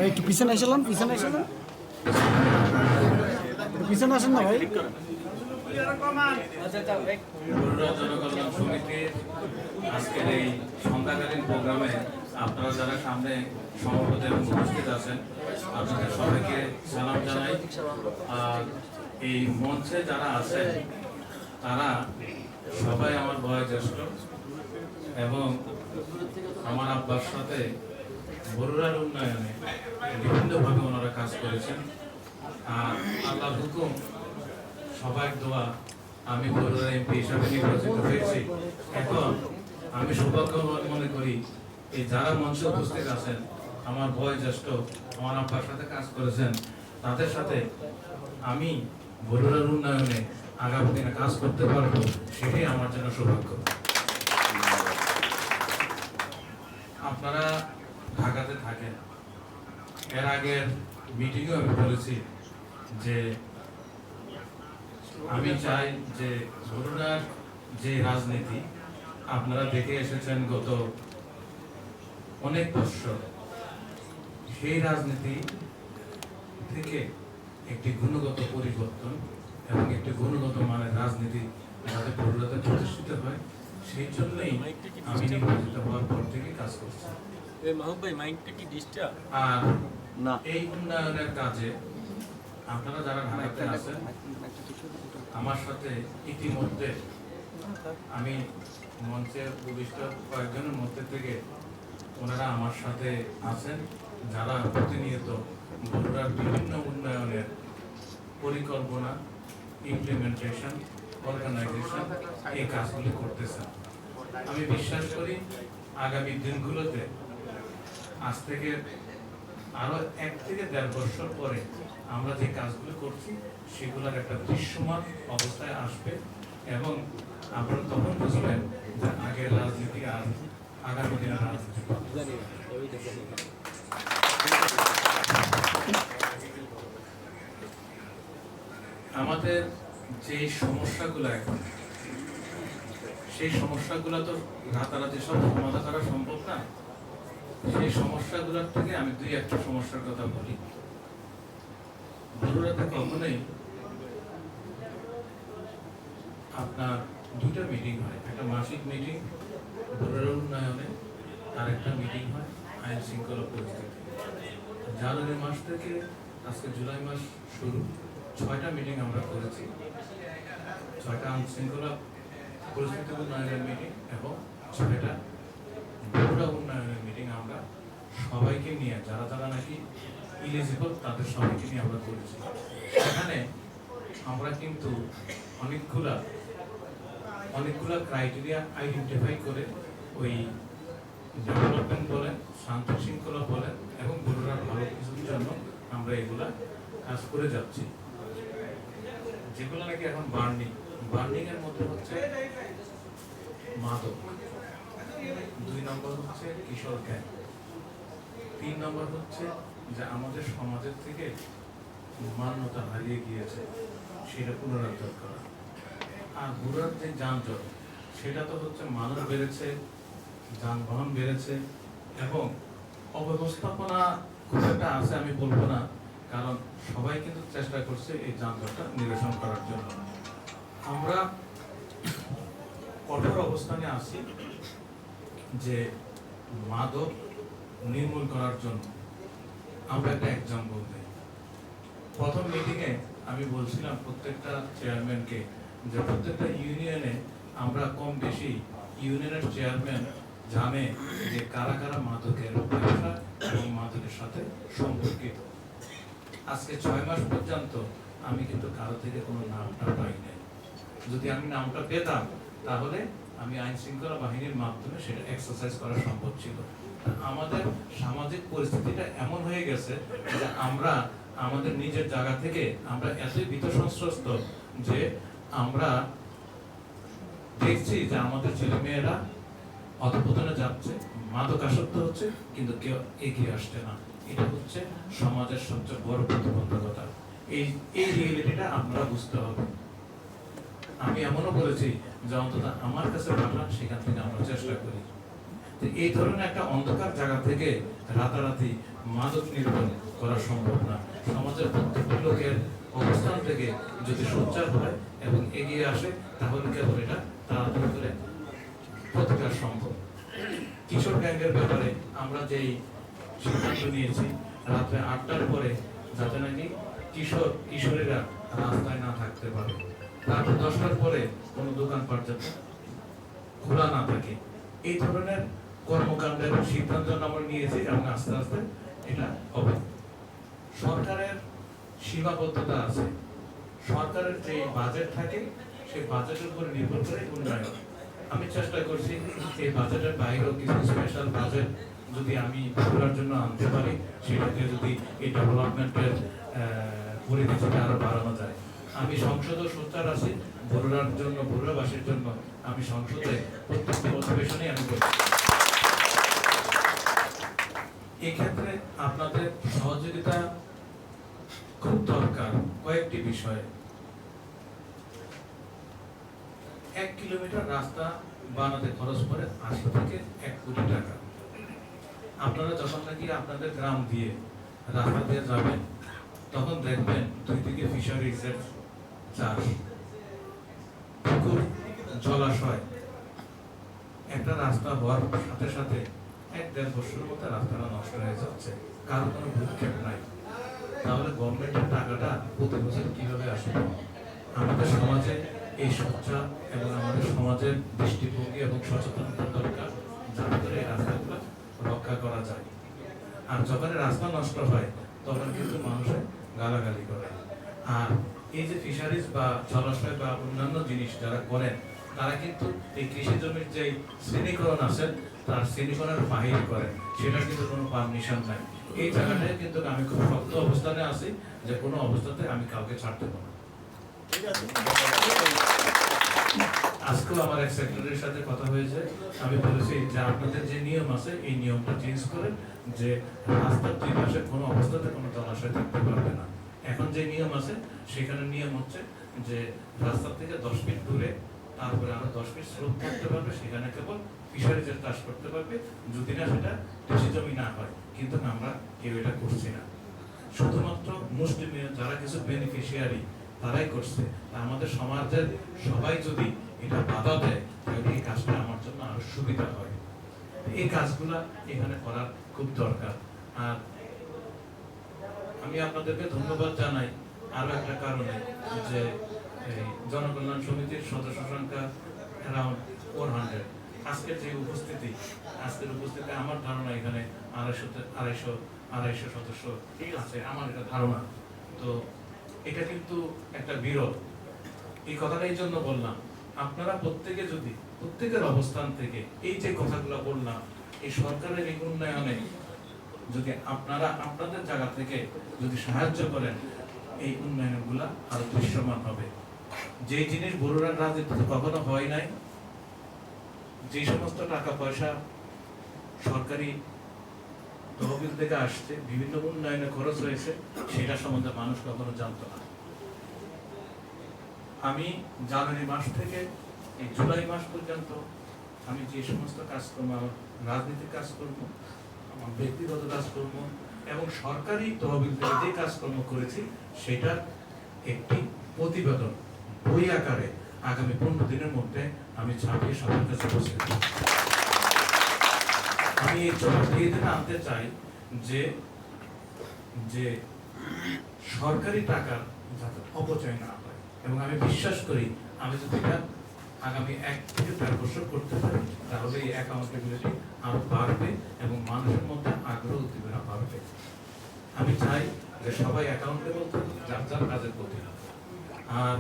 একটু পিছনে আসলাম, পিছনে আসলাম, পিছনে আসেন না ভাই। বরুড়া জনকল্যাণ সমিতির আজকের এই সন্ধ্যাকালীন প্রোগ্রামে আপনারা যারা সামনে সমবেত এবং উপস্থিত আছেন আপনাদের সবাইকে সালাম জানাই। আর এই মঞ্চে যারা আছেন তারা সবাই আমার বয়োজ্যেষ্ঠ এবং আমার আব্বার সাথে বরুড়ার উন্নয়নে বিভিন্নভাবে ওনারা কাজ করেছেন। আর আল্লাহর হুকুম সবার দোয়া আমি বরুড়া এমপি হিসাবে নির্বাচিত হয়েছি। এখন আমি সৌভাগ্যবান মনে করি এই যারা মঞ্চে উপস্থিত আছেন আমার বয়োজ্যেষ্ঠ আমার আব্বার সাথে কাজ করেছেন তাদের সাথে আমি বরুড়ার উন্নয়নে আগামী দিনে কাজ করতে পারবো, সেটাই আমার জন্য সৌভাগ্য। আপনারা ঢাকাতে থাকেন, এর আগের মিটিংও আমি বলেছি যে আমি চাই যে বরুড়ার যে রাজনীতি আপনারা দেখে এসেছেন গত অনেক বছর, সেই রাজনীতি থেকে একটি গুণগত পরিবর্তন এবং একটি গুণগত মানের রাজনীতি যাতে বরুড়াতে প্রতিষ্ঠিত হয়, সেই জন্যই আমি নির্বাচিত হওয়ার পর থেকে কাজ করছি। আর এই উন্নয়নের কাজে আপনারা যারা ঢাকাতে আছেন আমার সাথে ইতিমধ্যে আমি মঞ্চের উপবিষ্ট কয়েকজনের মধ্যে থেকে ওনারা আমার সাথে আছেন যারা প্রতিনিয়ত বরুড়ার বিভিন্ন উন্নয়নের পরিকল্পনা, ইমপ্লিমেন্টেশন, অর্গানাইজেশন এই কাজগুলি করতেছেন। আমি বিশ্বাস করি আগামী দিনগুলোতে আজ থেকে আরো 1 থেকে 1.5 বছর পরে আমরা যে কাজগুলো করছি সেগুলোর একটা দৃশ্যমান অবস্থায় আসবে এবং আপনারা তখন বুঝবেন যে আগের রাজনীতি আর আগামী দিনের রাজনীতি। আমাদের যে সমস্যাগুলো এখন, সেই সমস্যাগুলো তো রাতারাতি সব সমাধান করা সম্ভব না। সেই সমস্যাগুলোর থেকে আমি 2-1টা সমস্যার কথা বলি। বরুড়াতে কখনোই আপনার 2টা মিটিং হয়, একটা মাসিক মিটিং বরুড়ার উন্নয়নে, আর একটা মিটিং হয় আইন শৃঙ্খলা পরিস্থিতি। জানুয়ারি মাস থেকে আজকে জুলাই মাস শুরু, 6টা মিটিং আমরা করেছি। 6টা আইন শৃঙ্খলা পরিস্থিতি উন্নয়নের মিটিং এবং 6টা বরুড়া উন্নয়নের মিটিং আমরা সবাইকে নিয়ে, যারা যারা নাকি ইলিজিবল তাদের সবাইকে নিয়ে আমরা করেছি। সেখানে আমরা কিন্তু অনেকগুলা ক্রাইটেরিয়া আইডেন্টিফাই করে ওই ডেভেলপমেন্ট বলেন, শান্ত শৃঙ্খলা বলেন এবং বরুড়ার ভালো কিছুর জন্য আমরা এগুলা কাজ করে যাচ্ছি। যেগুলো নাকি এখন বার্নিং এর মধ্যে হচ্ছে মাদক, 2 নম্বর হচ্ছে কিশোর গ্যাং, 3 নম্বর হচ্ছে যে আমাদের সমাজের থেকে মান্যতা হারিয়ে গিয়েছে সেটা পুনরুদ্ধার করা। আর বরুড়ার যে যানজট, সেটা তো হচ্ছে মানুষ বেড়েছে, যানবাহন বেড়েছে এবং অব্যবস্থাপনা খুব একটা আছে আমি বলবো না, কারণ সবাই কিন্তু চেষ্টা করছে এই যানজটটা নিরসন করার জন্য। আমরা কঠোর অবস্থানে আছি যে মাদক নির্মূল করার জন্য। আমরা একটা এক্সাম্পল দিই। প্রথম মিটিংয়ে আমি বলছিলাম প্রত্যেকটা চেয়ারম্যানকে যে প্রত্যেকটা ইউনিয়নে আমরা কম বেশি ইউনিয়নের চেয়ারম্যান জানে যে কারা কারা মাদকের ব্যবসা এবং মাদকের সাথে সম্পর্কিত। আজকে 6 মাস পর্যন্ত আমি কিন্তু কারো থেকে কোনো নামটা পাই নাই। যদি আমি নামটা পেতাম তাহলে আমি আইন শৃঙ্খলা বাহিনীর মাধ্যমে সেটা এক্সারসাইজ করা সম্ভব ছিল। আমাদের সামাজিক পরিস্থিতিটা এমন হয়ে গেছে যে আমরা আমাদের নিজের জায়গা থেকে আমরা এতই ভীত সন্ত্রস্ত যে আমরা দেখছি যে আমাদের ছেলে মেয়েরা অধঃপতনে যাচ্ছে, মাদকাসক্ত হচ্ছে, কিন্তু কেউ এগিয়ে আসছে না। এটা হচ্ছে সমাজের সবচেয়ে বড় প্রতিবন্ধকতা। এই রিয়েলিটিটা আপনারা বুঝতে হবে। আমি এমনও বলেছি যে অন্তত আমার কাছে পাঠান, সেখান থেকে আমরা চেষ্টা করি। এই ধরনের একটা অন্ধকার জায়গা থেকে রাতারাতি মাদক নির্মূল করা সম্ভব না। সমাজের প্রত্যেকটি লোকের অবস্থান থেকে যদি সোচ্চার হয় এবং এগিয়ে আসে, তাহলে কেবল এটা তাড়াতাড়ি করে প্রতিকার সম্ভব। কিশোর গ্যাংয়ের ব্যাপারে আমরা যেই সিদ্ধান্ত নিয়েছি, রাত্রে 8টার পরে যাতে নাকি কিশোরীরা রাস্তায় না থাকতে পারে, তারপর 10টার পরে কোনো দোকানপাট যাতে খোলা না থাকে, এই ধরনের কর্মকাণ্ডের সিদ্ধান্ত আমরা নিয়েছি এবং আস্তে আস্তে এটা হবে। সরকারের সীমাবদ্ধতা আছে, সরকারের যে বাজেট থাকে সেই বাজেটের উপর নির্ভর করে উন্নয়ন। আমি চেষ্টা করছি এই বাজেটের বাইরেও কিছু স্পেশাল বাজেট যদি আমি বগুড়ার জন্য আনতে পারি, সেটাকে যদি এই ডেভেলপমেন্টের পরিধিটা আরো বাড়ানো যায়। আমি সংসদও সোচ্চার আছি বগুড়ার জন্য, বগুড়াবাসীর জন্য আমি সংসদে প্রত্যেকটি অধিবেশনে আমি করছি। এক্ষেত্রে আপনাদের সহযোগিতা খুব দরকার কয়েকটি বিষয়ে। 1 কিলোমিটার রাস্তা বানাতে খরচ পড়ে 80 থেকে 1 কোটি টাকা। আপনারা যখন নাকি আপনাদের গ্রাম দিয়ে রাস্তা দিয়ে যাবেন, তখন দেখবেন দুই দিকে ফিশারিজের চাষ, পুকুর, জলাশয়। একটা রাস্তা হওয়ার সাথে সাথে 1-1.5 বছরের মধ্যে রাস্তাটা নষ্ট হয়ে যাচ্ছে, কারো কোনো ভূক্ষেপ নাই। তাহলে গভর্নমেন্টের টাকাটা প্রতি বছর কিভাবে আসবে? আমাদের সমাজে এই সোচ্চার এবং আমাদের সমাজের দৃষ্টিভঙ্গি এবং সচেতনতা দরকার, যাতে করে এই রাস্তাগুলো রক্ষা করা যায়। আর যখন রাস্তা নষ্ট হয় তখন কিন্তু মানুষের গালাগালি করে। আর এই যে ফিশারিজ বা জলাশয় বা অন্যান্য জিনিস যারা করেন, তারা কিন্তু এই কৃষি জমির যে শ্রেণীকরণ আছে তার শ্রেণীকরণের বাহির করেন, সেটা কিন্তু কোনো পারমিশন নাই। এই জায়গাটায় কিন্তু আমি খুব শক্ত অবস্থানে আছি যে কোনো অবস্থাতে আমি কাউকে ছাড়তে পারবো না। আজকেও আমার এক সেক্রেটারির সাথে কথা হয়েছে, আমি বলেছি যে আপনাদের যে নিয়ম আছে এই নিয়মটা চেঞ্জ করেন, যে রাস্তার দুই পাশে কোনো অবস্থাতে কোনো জলাশয় থাকতে পারবে না। এখন যে নিয়ম আছে সেখানে নিয়ম হচ্ছে যে রাস্তার থেকে 10 ফিট দূরে, তারপরে আরো 10 ফিট স্লোপ থাকতে পারবে, সেখানে কেবল ফিশারিজের চাষ করতে পারবে, যদি না সেটা কৃষি জমি না হয়। কিন্তু আমরা কেউ এটা করছি না, শুধুমাত্র মুসলিম যারা কিছু বেনিফিশিয়ারি তারাই করছে। আমাদের সমাজের সবাই যদি এটা বাধা দেয়, তাহলে এই কাজটা আমার জন্য আরো সুবিধা হয়। এই কাজগুলা এখানে করার খুব দরকার। আর আমি আপনাদেরকে ধন্যবাদ জানাই আরো একটা কারণে, যে এই জনকল্যাণ সমিতির সদস্য সংখ্যা অ্যারাউন্ড 400। আজকের যে উপস্থিতি, আজকের উপস্থিতি আমার ধারণা এখানে 250 সদস্য আছে, আমার এটা ধারণা। তো এটা কিন্তু একটা বিরল। এই কথাটা এই জন্য বললাম, আপনারা প্রত্যেকে যদি প্রত্যেকের অবস্থান থেকে এই যে কথাগুলো বললাম, এই সরকারের এই উন্নয়নে যদি আপনারা আপনাদের জায়গা থেকে যদি সাহায্য করেন, এই উন্নয়নগুলা আরো দৃশ্যমান হবে। যে জিনিস বড়ুরার রাজনীতিতে কখনো হয় নাই, যে সমস্ত টাকা পয়সা সরকারি তহবিল থেকে আসছে, বিভিন্ন উন্নয়নে খরচ হয়েছে, সেটা সম্বন্ধে মানুষ কখনো জানতো না। আমি জানুয়ারি মাস থেকে এই জুলাই মাস পর্যন্ত আমি যে সমস্ত কাজকর্ম, আমার রাজনৈতিক কাজকর্ম, আমার ব্যক্তিগত কাজকর্ম এবং সরকারি তহবিল থেকে যে কাজকর্ম করেছি, সেটার একটি প্রতিবেদন বই আকারে আগামী 15 দিনের মধ্যে আমি ছাপিয়ে সবার কাছে পৌঁছে দেব। আমি এই জবাবদিহিতে আনতে চাই যে যে সরকারি টাকার যাতে অপচয় না হয়, এবং আমি বিশ্বাস করি আমি যদি এটা আগামী 1 থেকে 4 বছর করতে পারি, তাহলে এই অ্যাকাউন্টেবিলিটি আরো বাড়বে এবং মানুষের মধ্যে আগ্রহ উদ্দীপনা বাড়বে। আমি চাই যে সবাই অ্যাকাউন্টেবল থাকুক যার যার কাজের প্রতি। আর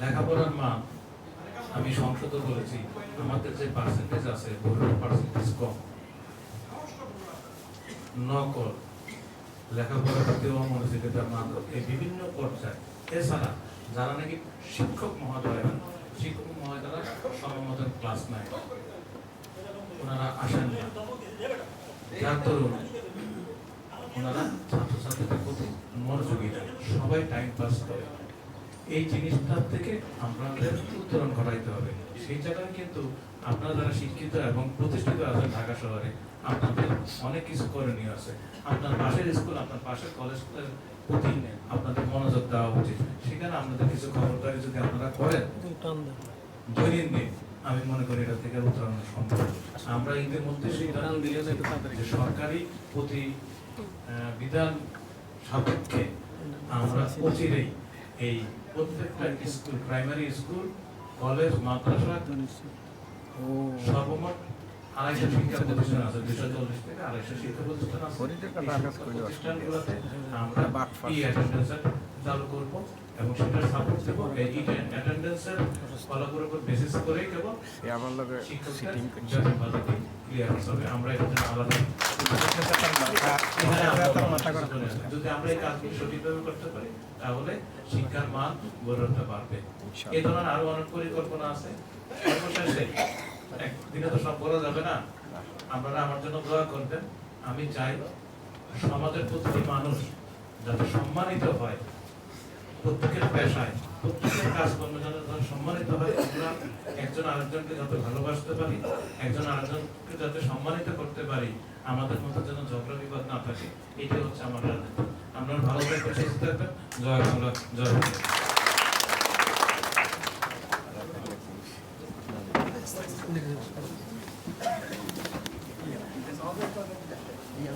লেখাপড়ার মান আমি সংসদে বলেছি, আমাদের যে পার্সেন্টেজ আছে, ভুলের পার্সেন্টেজ কম, নকল, লেখাপড়া করতে অমনোযোগিতার মান, এই বিভিন্ন পর্যায়ে। এছাড়া যারা নাকি শিক্ষক মহোদয়রা সমমত ক্লাস নেয়, ওনারা আসেন না, যার দরুন ওনারা ছাত্রছাত্রীদের প্রতি মনোযোগী দেয়, সবাই টাইম পাস করে। এই জিনিসটার থেকে আমাদের উত্তরণ ঘটাইতে হবে। সেই জায়গায় কিন্তু আপনারা যারা শিক্ষিত এবং প্রতিষ্ঠিত আছেন ঢাকা শহরে, আপনাদের অনেক কিছু করণীয় আছে। আপনার পাশের স্কুল, আপনার পাশের কলেজের প্রতি আপনাদের মনোযোগ দেওয়া উচিত। সেখানে আপনাদের কিছু খবরদারি যদি আপনারা করেন দৈনন্দিন, আমি মনে করি এটা থেকে উত্তরণ সম্ভব। আমরা ঈদের মধ্যে সিদ্ধান্ত নিয়েছি যে সরকারি প্রতি বিধান সাপেক্ষে আমরা অচিরেই এই প্রত্যেকটা স্কুল, প্রাইমারি স্কুল, কলেজ, মাদ্রাসা সর্বমোট 250 শিক্ষা প্রতিষ্ঠান আছে, 240 থেকে 250 শিক্ষা প্রতিষ্ঠান আছে। প্রতিষ্ঠানগুলোতে আমরা ই-অ্যাটেন্ডেন্স চালু করব এবং সেটা সাপোর্ট দেব। এই ই-অ্যাটেন্ডেন্সের ফলাফলের উপর বেসিস করেই কেবল শিক্ষকদের ক্লিয়ার হবে। আমরা এটা আলাদা যদি আমরা এই কাজগুলো সঠিকভাবে করতে পারি তাহলে শিক্ষার মান গড়ে উঠতে পারবে। এই ধরনের আরো অনেক পরিকল্পনা আছে। সর্বশেষে একদিনে তো সব করা যাবে না, আপনারা আমার জন্য দোয়া করবেন। আমি চাই সমাজের প্রতিটি মানুষ যাতে সম্মানিত হয়, প্রত্যেকের পেশায়, প্রত্যেকের কাজকর্মে যাতে সম্মানিত হয়। আমরা একজন আরেকজনকে যাতে ভালোবাসতে পারি, একজন আরেকজনকে যাতে সম্মানিত করতে পারি, আমাদের মধ্যে যেন ঝগড়া বিবাদ না থাকে, এটাই হচ্ছে আমার রাজনীতি। আপনারা ভালো থাকবেন, সুস্থ থাকবেন। জয় বাংলা, জয় বাংলা। Ya,